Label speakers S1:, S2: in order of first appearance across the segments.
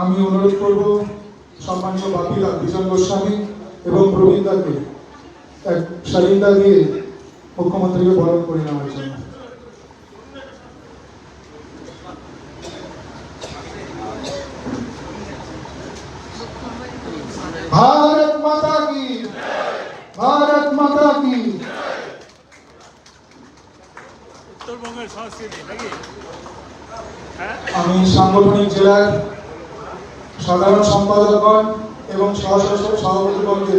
S1: আমি অনুরোধ করব সম্মানীয় বাপিদা বিজন গোস্বামী এবং প্রবীণদাকে এক শালীনতা দিয়ে মুখ্যমন্ত্রীকে বরণ করে নেওয়ার জন্য। भारत माता की, भारत माता की।
S2: উত্তরবঙ্গের সংস্কৃতি নাকি?
S1: আমি সাংগঠনিক জেলার সাধারণ সম্পাদকগণ এবং সভাপতিগণকে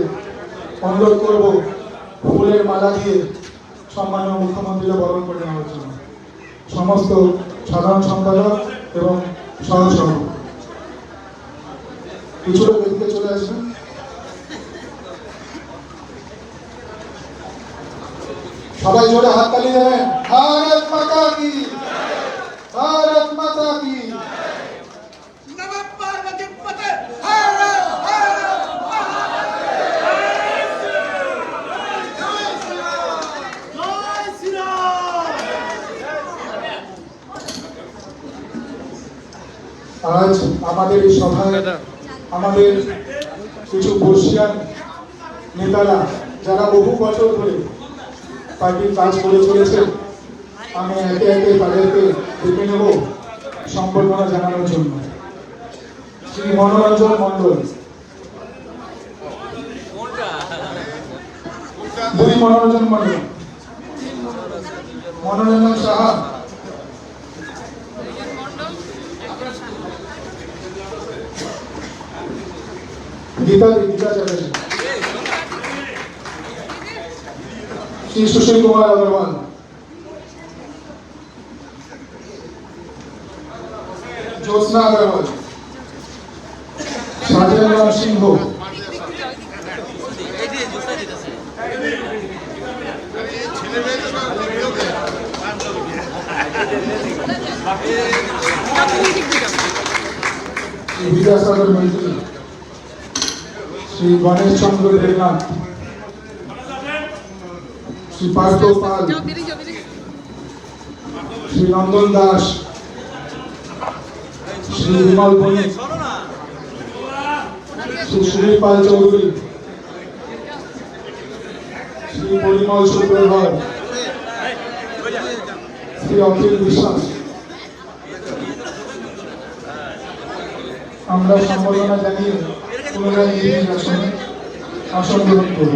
S1: অনুরোধ করব ফুলের মালা দিয়ে সম্মানীয় মুখ্যমন্ত্রীকে বরণ করে নেওয়ার জন্য। সমস্ত সাধারণ সম্পাদক এবং সহসভাপতি কিছু লোক এদিকে চলে আসবেন। সবাই জোরে হাততালি দেবেন। ভারত মাতা কি, भारत माता की। आज আমাদের এই সভায় আমাদের কিছু বর্ষিয়ান নেতারা যারা বহু বছর ধরে পার্টির কাজ করে চলেছে, আমি একে একে তাদেরকে ডেকে নেব সম্বর্ধনা জানানোর জন্য। শ্রী মনোরঞ্জন মন্ডল, দুই মনোরঞ্জন মন্ডল, মনোরঞ্জন সাহা, গীতা চ্যাটার্জি, শ্রী সুशील कुमार अग्रवाल, ज्योत्सना अग्रवाल, शाहजहान सिंह, विद्यासागर मैत्री, श्री गणेश चंद्र देवनाथ, श्री पार्थो पाल, श्री नंदन दास, श्री विमल भौमिक, श्री श्रीपाल चौधरी, श्री परिमल शुक्रधर, श्री अखिल विश्वास। আমরা সম্বর্ধনা জানিয়ে পুনরায় নিজ আসনে আসন গ্রহণ করব।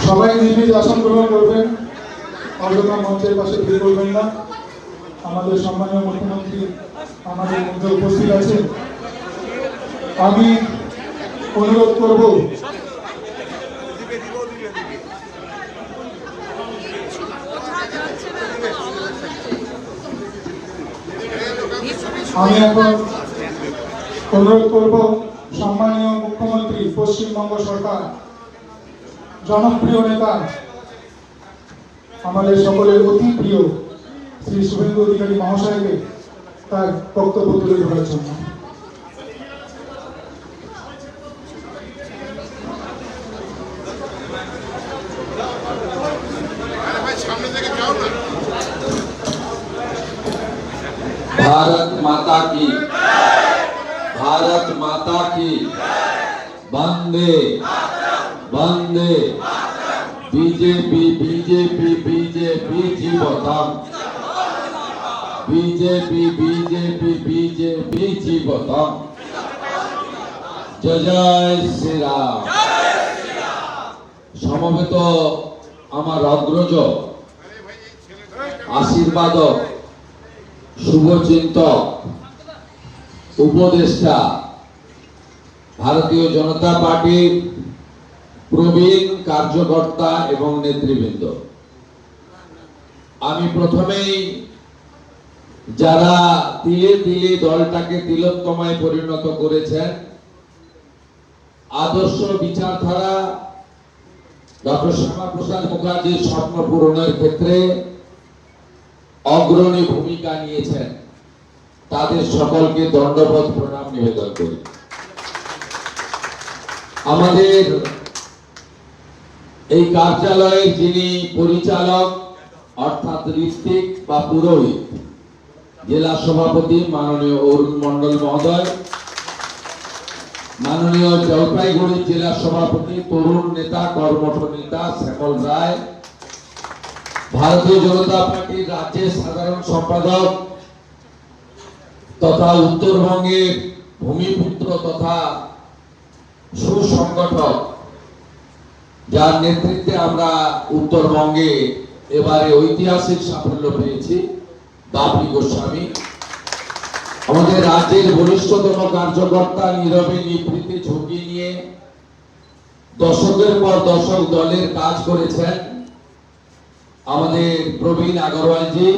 S1: সবাই নিজ নিজ আসন গ্রহণ করবেন, অযথা মঞ্চের পাশে ভিড় করবেন না। আমাদের সম্মানীয় মুখ্যমন্ত্রী আমাদের মধ্যে উপস্থিত আছে। আমি অনুরোধ করব সম্মানীয় মুখ্যমন্ত্রী, পশ্চিমবঙ্গ সরকার, জনপ্রিয় নেতা, আমাদের সকলের অতি প্রিয় শ্রী শুভেন্দু অধিকারী মহাশয়কে তার বক্তব্য তুলে ধরার জন্য।
S3: भारत माता की, भारत माता की, वंदे वंदे, बीजेपी बीजेपी बीजेपी जीवतम, बीजेपी बीजेपी बीजेपी जीवतम। जय जय श्री राम। समवेत आमार अग्रज आशीर्वादक शुभचिंतक उपदेष्टा भारतीय जनता पार्टी প্রবীণ কার্যকর্তা এবং নেতৃবৃন্দ, আমি প্রথমেই যারা তিলে তিলে দলটাকে তিলোত্তমায় পরিণত করেছেন, আদর্শ বিচারধারা ডক্টর শ্যামাপ্রসাদ মুখার্জির স্বপ্ন পূরণের ক্ষেত্রে অগ্রণী ভূমিকা নিয়েছেন, তাদের সকলকে দণ্ডবত প্রণাম নিবেদন করি। আমাদের এই কার্যালয়ের যিনি পরিচালক অর্থাৎ ঋত্বিক বা পুরোহিত, জেলা সভাপতি মাননীয় অরুণ মন্ডল মহোদয়, মাননীয় জলপাইগুড়ি জেলা সভাপতি তরুণ নেতা কর্মঠ নেতা শ্যামল রায়, ভারতীয় জনতা পার্টির রাজ্যের সাধারণ সম্পাদক তথা উত্তরবঙ্গের ভূমিপুত্র তথা সুসংগঠক, যার নেতৃত্বে আমরা উত্তরবঙ্গে এবারে ঐতিহাসিক সাফল্য পেয়েছি, বাপি গোস্বামী, আমাদের রাজ্যের বরিষ্ঠতম কার্যকর্তা, নীরবে নিভৃতে ঝুঁকি নিয়ে দশকের পর দশক দলের কাজ করেছেন আমাদের প্রবীণ আগরওয়ালজি,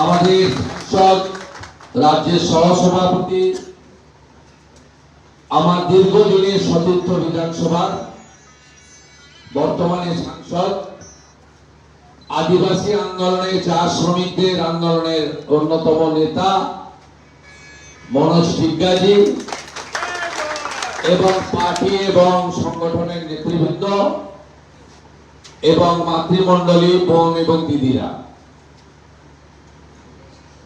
S3: আমাদের সাংসদ, রাজ্যের সহসভাপতি, আমার দীর্ঘদিনের সতীর্থ বিধানসভার বর্তমানে সাংসদ, আদিবাসী আন্দোলনে চা শ্রমিকদের আন্দোলনের অন্যতম নেতা মনোজ টিগ্গাজি এবং পার্টি এবং সংগঠনের নেতৃবৃন্দ এবং মাতৃমণ্ডলী বোন এবং দিদিরা,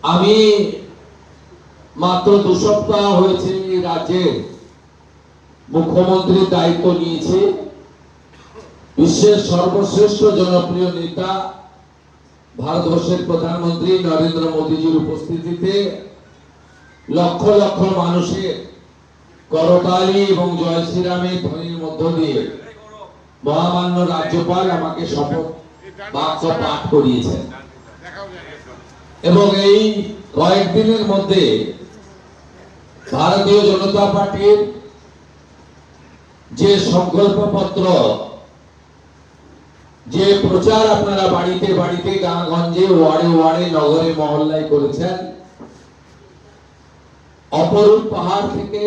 S3: আমি মাত্র 2 সপ্তাহ হয়েছে এই রাজ্যের মুখ্যমন্ত্রীর দায়িত্ব নিয়েছি। বিশ্বের সর্বশ্রেষ্ঠ জনপ্রিয় নেতা ভারতবর্ষের প্রধানমন্ত্রী নরেন্দ্র মোদীজির উপস্থিতিতে লক্ষ লক্ষ মানুষের করতালি এবং জয় শ্রীরামের ধ্বনির মধ্য দিয়ে মহামান্য রাজ্যপাল আমাকে শপথ বাক্য পাঠ করিয়েছেন এবং এই কয়েকদিনের মধ্যে ভারতীয় জনতা পার্টির যে সংকল্পপত্র, যে প্রচার আপনারা বাড়িতে বাড়িতে, গাঁগঞ্জে, ওয়ার্ডে ওয়ার্ডে, নগরে মহল্লায় করেছেন, অপরূপ পাহাড় থেকে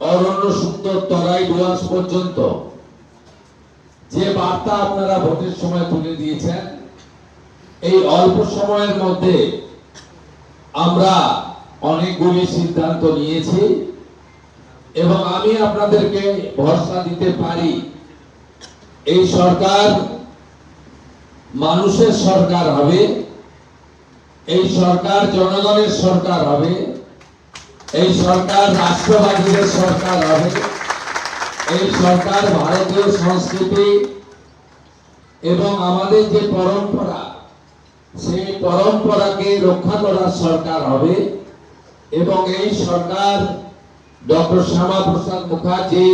S3: অরণ্য সুন্দর তরাই ডুয়ার্স পর্যন্ত যে বার্তা আপনারা ভোটের সময় তুলে দিয়েছেন, এই অল্প সময়ের মধ্যে আমরা অনেকগুলি সিদ্ধান্ত নিয়েছি এবং আমি আপনাদেরকে ভরসা দিতে পারি এই সরকার মানুষের সরকার হবে, এই সরকার জনগণের সরকার হবে, এই সরকার রাষ্ট্রবাদীদের সরকার হবে, এই সরকার ভারতীয় সংস্কৃতি এবং আমাদের যে পরম্পরা সেই পরম্পরাকে রক্ষা করার সরকার হবে এবং এই সরকার ডক্টর শ্যামাপ্রসাদ মুখার্জি,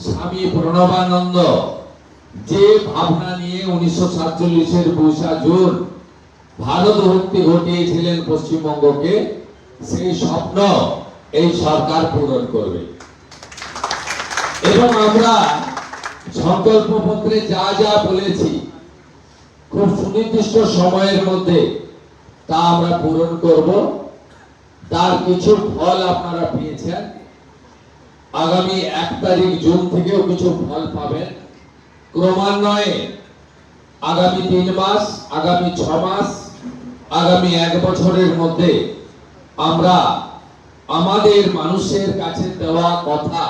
S3: স্বামী প্রণবানন্দ যে ভাবনা নিয়ে 1947-এর 22 জুন ভারত ভক্তি ঘটিয়েছিলেন পশ্চিমবঙ্গকে, সেই স্বপ্ন এই সরকার পূরণ করবে এবং আমরা সংকল্পপত্রে যা যা বলেছি খুব সুনির্দিষ্ট সময়ের মধ্যে তা আমরা পূরণ করব। তার কিছু ফল আপনারা পেয়েছেন, আগামী 1 তারিখ জুন থেকেও কিছু ফল পাবেন। ক্রমান্বয়ে আগামী 3 মাস, আগামী 6 মাস, আগামী 1 বছরের মধ্যে আমরা আমাদের মানুষের কাছে দেওয়া কথা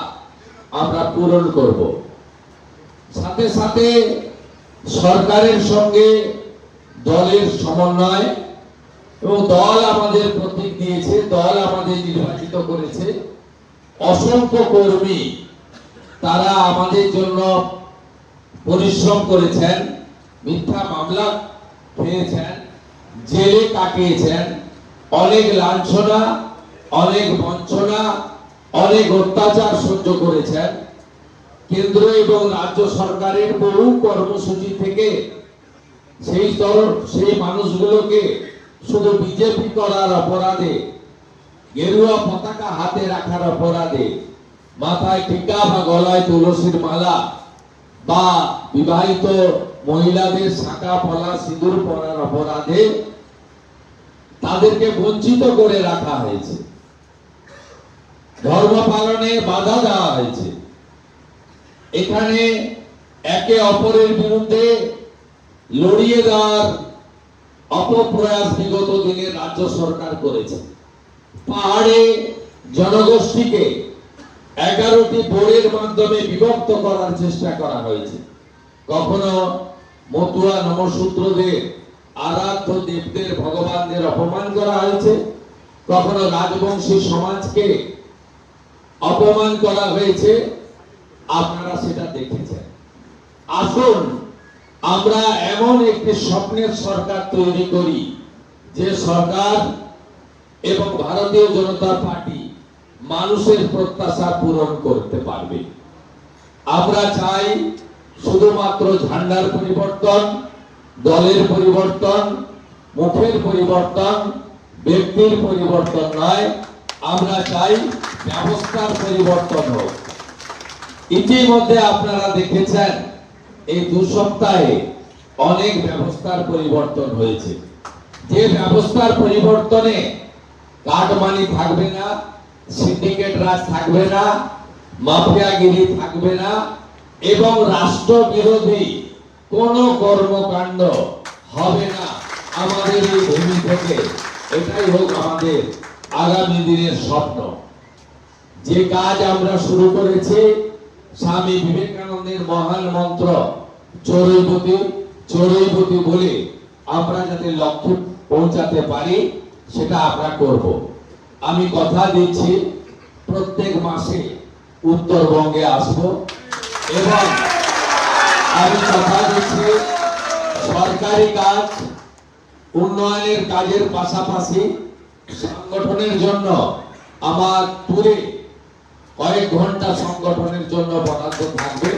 S3: আমরা পূরণ করব। সাথে সাথে সরকারের সঙ্গে দলের সমন্বয় এবং দল আমাদের প্রতীক দিয়েছে, দল আমাদের নির্বাচিত করেছে, অসংখ্য কর্মী তারা আমাদের জন্য পরিশ্রম করেছেন, মিথ্যা মামলা পেয়েছেন, জেলে কাটিয়েছেন, অনেক লাঞ্ছনা, অনেক বঞ্চনা, অনেক অত্যাচার সহ্য করেছেন। কেন্দ্র এবং রাজ্য সরকারের বহু কর্মসূচি থেকে সেই মানুষগুলোকে শুধু বিজেপি করার অপরাধে, গেরুয়া পতাকা হাতে রাখার অপরাধে মাথায় টিকা বা গলায় তুলসীর মালা বা বিবাহিত মহিলাদের শাঁখা পলা সিঁদুর পরার অপরাধে তাদেরকে বঞ্চিত করে রাখা হয়েছে, ধর্ম পালনে বাধা দেওয়া হয়েছে। এখানে একে অপরের বিরুদ্ধে লড়িয়ে দেওয়ার অপপ্রয়াস বিগত দিনে রাজ্য সরকার করেছে। পাহাড়ে জনগোষ্ঠীকে 11টি বোর্ডের মাধ্যমে বিভক্ত করার চেষ্টা করা হয়েছে। কখনো মতুয়া নমশূদ্রদের আরাধ্য দেবদের ভগবানদের অপমান করা হয়েছে, কখনো রাজবংশী সমাজকে অপমান করা হয়েছে। আপনারা সেটা দেখেছেন। আসুন আমরা এমন একটি স্বপ্নের সরকার তৈরি করি যে সরকার এবং ভারতীয় জনতা পার্টি মানুষের প্রত্যাশা পূরণ করতে পারবে। আমরা চাই শুধুমাত্র ঝান্ডার পরিবর্তন, দলের পরিবর্তন, মুখের পরিবর্তন, ব্যক্তির পরিবর্তন নয়, আমরা চাই ব্যবস্থার পরিবর্তন হোক। ইতিমধ্যে আপনারা দেখেছেন এই 2 সপ্তাহে অনেক ব্যবস্থার পরিবর্তন হয়েছে। যে ব্যবস্থার পরিবর্তনে কাটমানি থাকবে না, সিন্ডিকেট রাজ থাকবে না, মাফিয়াগিরি থাকবে না এবং রাষ্ট্রবিরোধী কোনো কর্মকাণ্ড হবে না আমাদের এই ভূমি থেকে। এটাই হোক আমাদের আগামী দিনের স্বপ্ন। যে কাজ আমরা শুরু করেছি স্বামী বিবেকানন্দের মহান মন্ত্র চরৈবতী চরৈবতী বলে আমরা যাতে লক্ষ্যে পৌঁছাতে পারি সেটা আমরা করব। আমি কথা দিচ্ছি প্রত্যেক মাসে উত্তরবঙ্গে আসব এবং আমি কথা দিচ্ছি সরকারি কাজ উন্নয়নের কাজের পাশাপাশি সংগঠনের জন্য আমার ট্যুরে কয়েক ঘন্টা সংগঠনের জন্য বরাদ্দ থাকবে।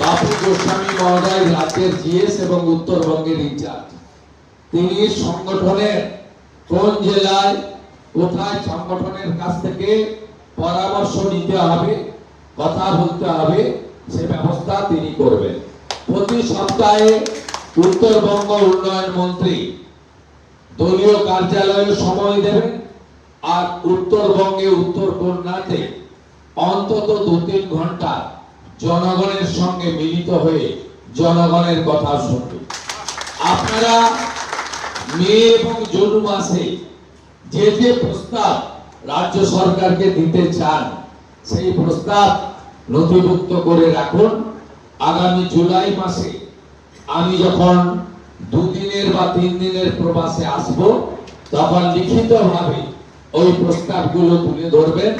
S3: বাপু গোস্বামী মহোদয় রাজ্যের জিএস এবং উত্তরবঙ্গের ইনচার্জ, তিনি সংগঠনের কোন জেলায় কোথায় সংগঠনের কাছ থেকে পরামর্শ নিতে হবে, কথা বলতে হবে, সে ব্যবস্থা তিনি করবেন। প্রতি সপ্তাহে উত্তরবঙ্গ উন্নয়ন মন্ত্রী দলীয় কার্যালয়ে সময় দেবেন আর উত্তরবঙ্গে উত্তর কন্যাতে অন্তত 2-3 ঘন্টা জনগণের সঙ্গে মিলিত হয়ে জনগণের কথা শুনবেন। আপনারা মে এবং জুন মাসে যে যে প্রস্তাব রাজ্য সরকারকে দিতে চান সেই প্রস্তাব নথিভুক্ত করে রাখুন। আগামী জুলাই মাসে আমি যখন 2 দিনের বা 3 দিনের প্রবাসে আসব তখন লিখিতভাবে ওই প্রস্তাবগুলো তুলে ধরবেন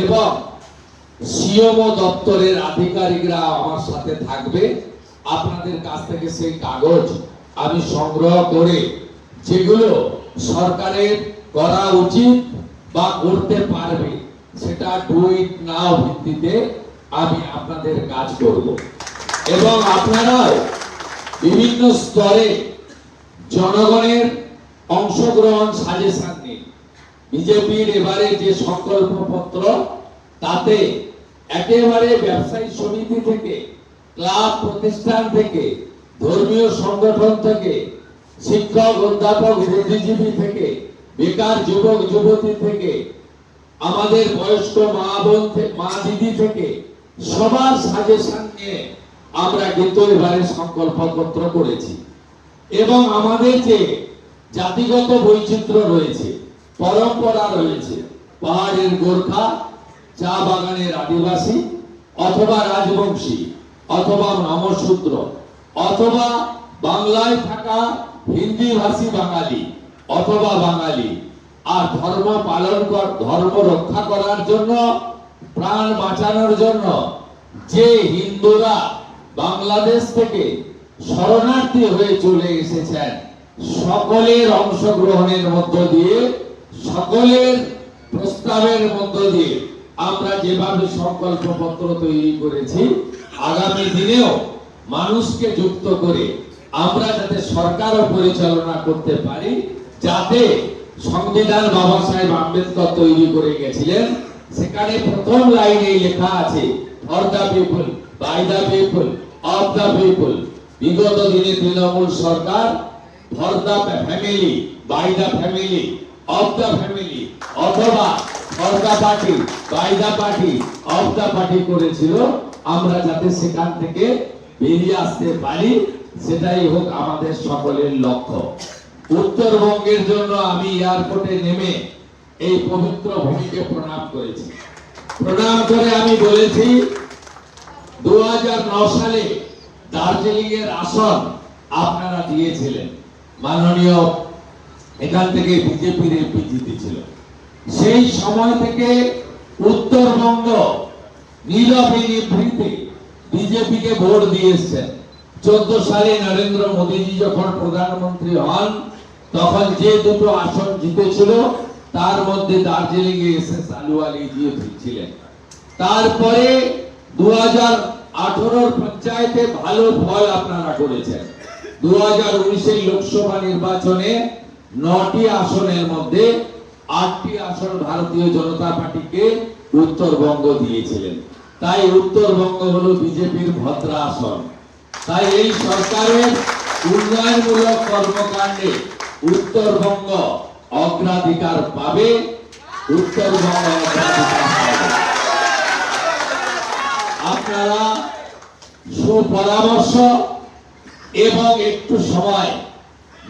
S3: এবং সিএমও দপ্তরের আধিকারিকরা আমার সাথে থাকবে। আপনাদের কাছ থেকে সেই কাগজ আমি সংগ্রহ করে যেগুলো সরকারের করা উচিত বা করতে পারবে সেটা ডু ইট নাও ভিত্তিতে আমি আপনাদের কাজ করব এবং আপনারাও বিভিন্ন স্তরে জনগণের অংশগ্রহণ সাজেশন নিন। বিজেপির এবারে যে সংকল্পপত্র তাতে একেবারে ব্যবসায়ী সমিতি থেকে, ক্লাব প্রতিষ্ঠান থেকে, ধর্মীয় সংগঠন থেকে, শিক্ষক অধ্যাপক বুদ্ধিজীবী থেকে, বেকার যুবক যুবতী থেকে, আমাদের বয়স্ক মা বোন মা দিদি থেকে সবার সাজেশন নিয়ে আমরা কিন্তু এবারে সংকল্পপত্র করেছি এবং আমাদের যে জাতিগত বৈচিত্র্য রয়েছে, পরম্পরা রয়েছে, পাহাড়ের গোর্খা, চা বাগানের আদিবাসী অথবা রাজবংশী অথবা নমশূদ্র অথবা বাংলায় থাকা হিন্দি ভাষী বাঙালি অথবা বাঙালি আর ধর্ম পালন ধর্ম রক্ষা করার জন্য, প্রাণ বাঁচানোর জন্য যে হিন্দুরা বাংলাদেশ থেকে শরণার্থী হয়ে চলে এসেছেন সকলের অংশগ্রহণের মধ্য দিয়ে, সকলের প্রস্তাবের মধ্য দিয়ে আমরা যেভাবে সংকল্পপত্র তৈরি করেছি আগামী দিনেও মানুষকে যুক্ত করে আমরা যাতে সরকারও পরিচালনা করতে পারি, যাতে সংবিধান বাবা সাহেব আম্বেদকর তৈরি করে গেছিলেন সেখানে প্রথম লাইনে লেখা আছে for the people, by the people, of the people. বিগত দিনে তৃণমূল সরকার for the family, by the family, of the family অথবা for the party, by the party, of the party করেছিল। আমরা যাতে সেখান থেকে বেরিয়ে আসতে পারি, সেটাই হোক আমাদের সকলের লক্ষ্য। উত্তরবঙ্গের জন্য আমি এয়ারপোর্টে নেমে এই পবিত্র ভূমিকে প্রণাম করেছি। প্রণাম করে আমি বলেছি 2009 সালে দার্জিলিং এর আসন আপনারা দিয়েছিলেন, মাননীয় এখান থেকে বিজেপির এমপি জিতেছিল। সেই সময় থেকে উত্তরবঙ্গ নীরবে নিভৃতে বিজেপিকে ভোট দিয়ে এসছেন। 14 সালে নরেন্দ্র মোদীজি যখন প্রধানমন্ত্রী হন, তখন যে দুটো আসন জিতেছিল তার মধ্যে দার্জিলিং এ এসএস আলুওয়ালি জিতেছিলেন। তারপরে 2018 পঞ্চায়েতে ভালো ফল আপনারা করেছেন। 2019 লোকসভা নির্বাচনে 9টি আসনের মধ্যে 8টি আসন ভারতীয় জনতা পার্টিকে উত্তরবঙ্গ দিয়েছিলেন। তাই উত্তরবঙ্গ হলো বিজেপির ভদ্র আসন। তাই এই সরকারের উন্নয়নমূলক কর্মকাণ্ডে উত্তরবঙ্গ অগ্রাধিকার পাবে, উত্তরবঙ্গ অগ্রাধিকার পাবে। আপনারা সুপরামর্শ এবং একটু সময়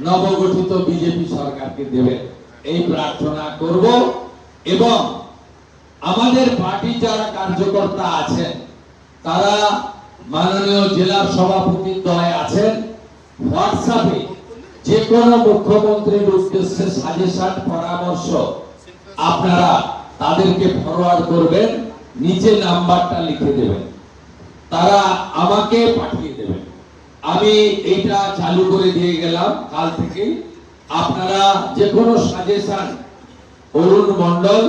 S3: নবগঠিত বিজেপি সরকারকে দেবেন, এই প্রার্থনা করব। এবং আমাদের পার্টি যারা কার্যকর্তা আছেন, তারা মাননীয় জেলা সভাপতির দলে আছেন, হোয়াটসঅ্যাপে যে কোনো মুখ্যমন্ত্রীর উদ্দেশ্যে সাজেশন পরামর্শ আপনারা তাদেরকে ফরওয়ার্ড করবেন, নিচে নাম্বারটা লিখে দেবেন, তারা আমাকে পাঠিয়ে দেবেন। আমি এইটা চালু করে দিয়ে গেলাম কাল থেকে। আপনারা যে কোনো সাজেশন অরুণ মন্ডল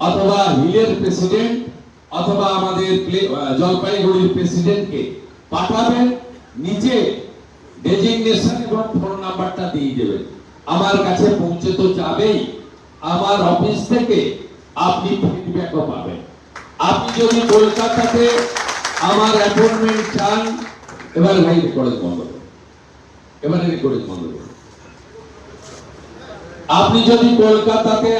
S3: অথবা হিলের প্রেসিডেন্ট অথবা আমাদের জলপাইগুড়ির প্রেসিডেন্টকে পাঠাবেন, নিচে ডেজিগনেশন এবং ফোন নাম্বারটা দিয়ে দেবেন। আমার কাছে পৌঁছে তো যাবেই, আমার অফিস থেকে আপনি ফিডব্যাকও পাবেন। আপনি যদি কলকাতাতে আমার অ্যাপয়েন্টমেন্ট চান, এবারে ভাই রেকর্ডিং বন্ধ করুন, এবারে রেকর্ডিং বন্ধ করুন। আপনি যদি কলকাতাতে